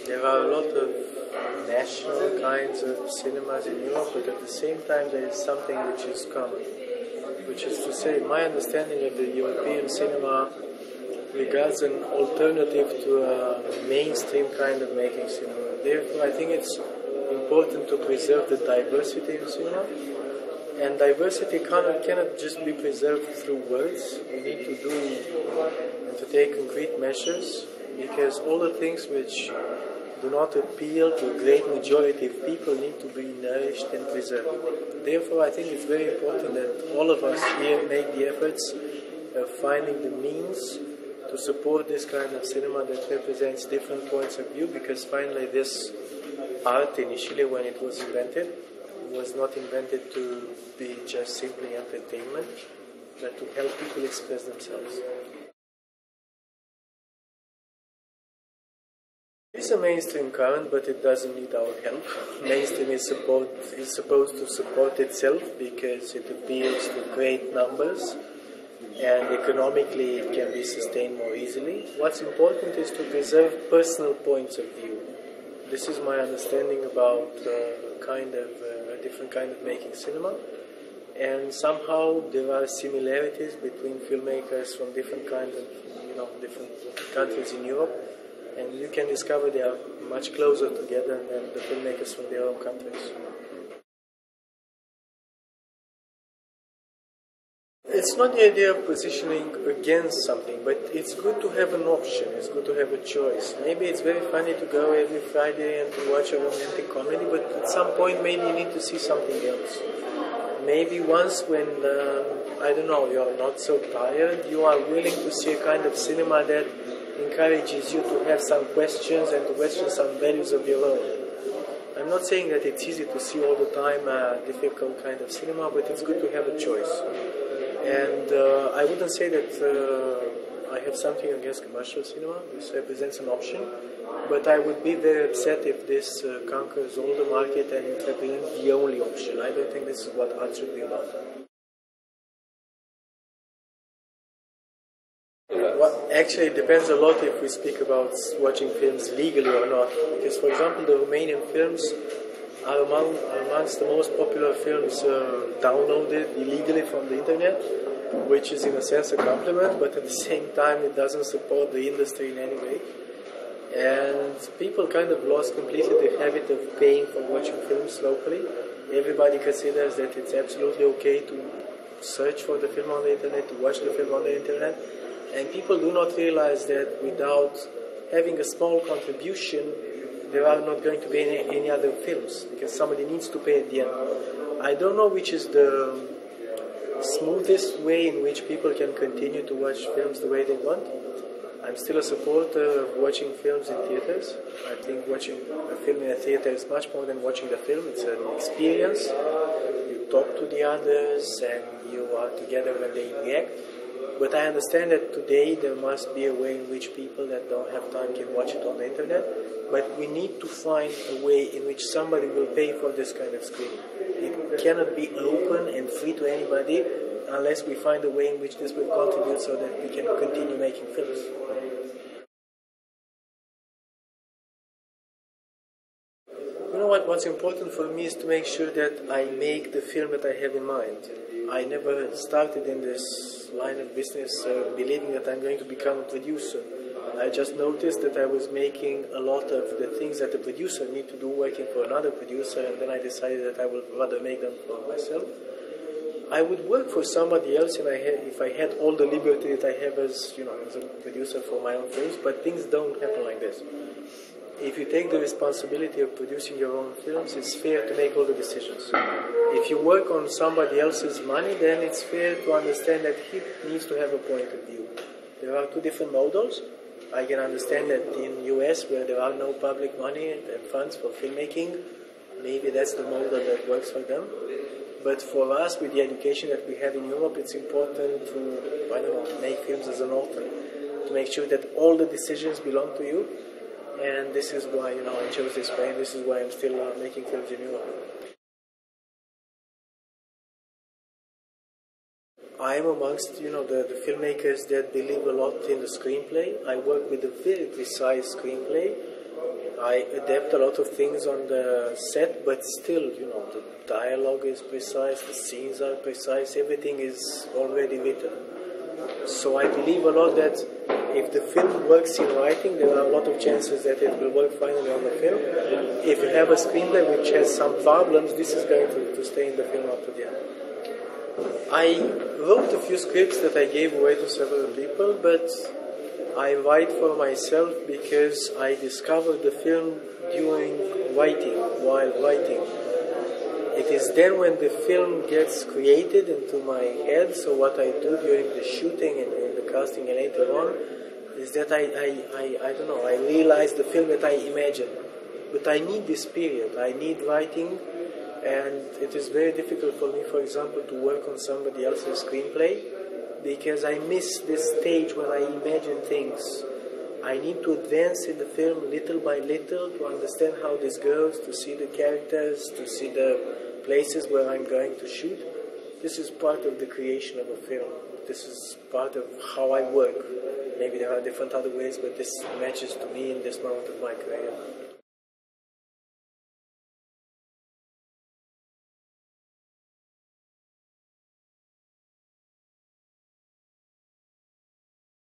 there are a lot of national kinds of cinemas in Europe, but at the same time there is something which is common, which is to say, my understanding of the European cinema regards an alternative to a mainstream kind of making cinema. Therefore, I think it's important to preserve the diversity in cinema, and diversity cannot just be preserved through words. We need to do and to take concrete measures, because all the things which do not appeal to a great majority of people need to be nourished and preserved. Therefore, I think it's very important that all of us here make the efforts of finding the means to support this kind of cinema that represents different points of view, because finally this art, initially when it was invented, was not invented to be just simply entertainment, but to help people express themselves. It's a mainstream current, but it doesn't need our help. Mainstream is supposed to support itself because it appeals to great numbers, and economically it can be sustained more easily. What's important is to preserve personal points of view. This is my understanding about a different kind of making cinema, and somehow there are similarities between filmmakers from different kinds of, different countries in Europe, and you can discover they are much closer together than the filmmakers from their own countries. It's not the idea of positioning against something, but it's good to have an option, it's good to have a choice. Maybe it's very funny to go every Friday and to watch a romantic comedy, but at some point maybe you need to see something else. Maybe once when, you're not so tired, you are willing to see a kind of cinema that encourages you to have some questions and to question some values of your own. I'm not saying that it's easy to see all the time a difficult kind of cinema, but it's good to have a choice. And I wouldn't say that I have something against commercial cinema. This represents an option, but I would be very upset if this conquers all the market and it represents the only option. I don't think this is what art should be about. Well, actually, it depends a lot if we speak about watching films legally or not. Because, for example, the Romanian films are amongst the most popular films downloaded illegally from the internet, which is in a sense a compliment, but at the same time it doesn't support the industry in any way. And people kind of lost completely the habit of paying for watching films locally. Everybody considers that it's absolutely okay to search for the film on the internet, to watch the film on the internet, and people do not realize that without having a small contribution, there are not going to be any other films, because somebody needs to pay at the end. I don't know which is the smoothest way in which people can continue to watch films the way they want. I'm still a supporter of watching films in theaters. I think watching a film in a theater is much more than watching the film. It's an experience. You talk to the others and you are together when they react. But I understand that today there must be a way in which people that don't have time can watch it on the internet. But we need to find a way in which somebody will pay for this kind of screening. It cannot be open and free to anybody unless we find a way in which this will contribute so that we can continue making films. You know what's important for me is to make sure that I make the film that I have in mind. I never started in this line of business believing that I'm going to become a producer. I just noticed that I was making a lot of the things that a producer need to do working for another producer, and then I decided that I would rather make them for myself. I would work for somebody else if I had all the liberty that I have as a producer for my own films, but things don't happen like this. If you take the responsibility of producing your own films, it's fair to make all the decisions. If you work on somebody else's money, then it's fair to understand that he needs to have a point of view. There are two different models. I can understand that in the US, where there are no public money and funds for filmmaking, maybe that's the model that works for them. But for us, with the education that we have in Europe, it's important to, make films as an author, to make sure that all the decisions belong to you. And this is why, I chose this way, and this is why I'm still making films in Europe. I'm amongst the filmmakers that believe a lot in the screenplay. I work with a very precise screenplay. I adapt a lot of things on the set, but still, the dialogue is precise, the scenes are precise, everything is already written. So I believe a lot that if the film works in writing, there are a lot of chances that it will work finally on the film. If you have a screenplay which has some problems, this is going to stay in the film up to the end. I wrote a few scripts that I gave away to several people, but I write for myself because I discovered the film during writing, while writing. It is then when the film gets created into my head, so what I do during the shooting and the casting and later on, is that I realize the film that I imagine. But I need this period, I need writing, and it is very difficult for me, for example, to work on somebody else's screenplay, because I miss this stage when I imagine things. I need to advance in the film little by little to understand how this goes, to see the characters, to see the places where I'm going to shoot. This is part of the creation of a film. This is part of how I work. Maybe there are different other ways, but this matches to me in this moment of my career.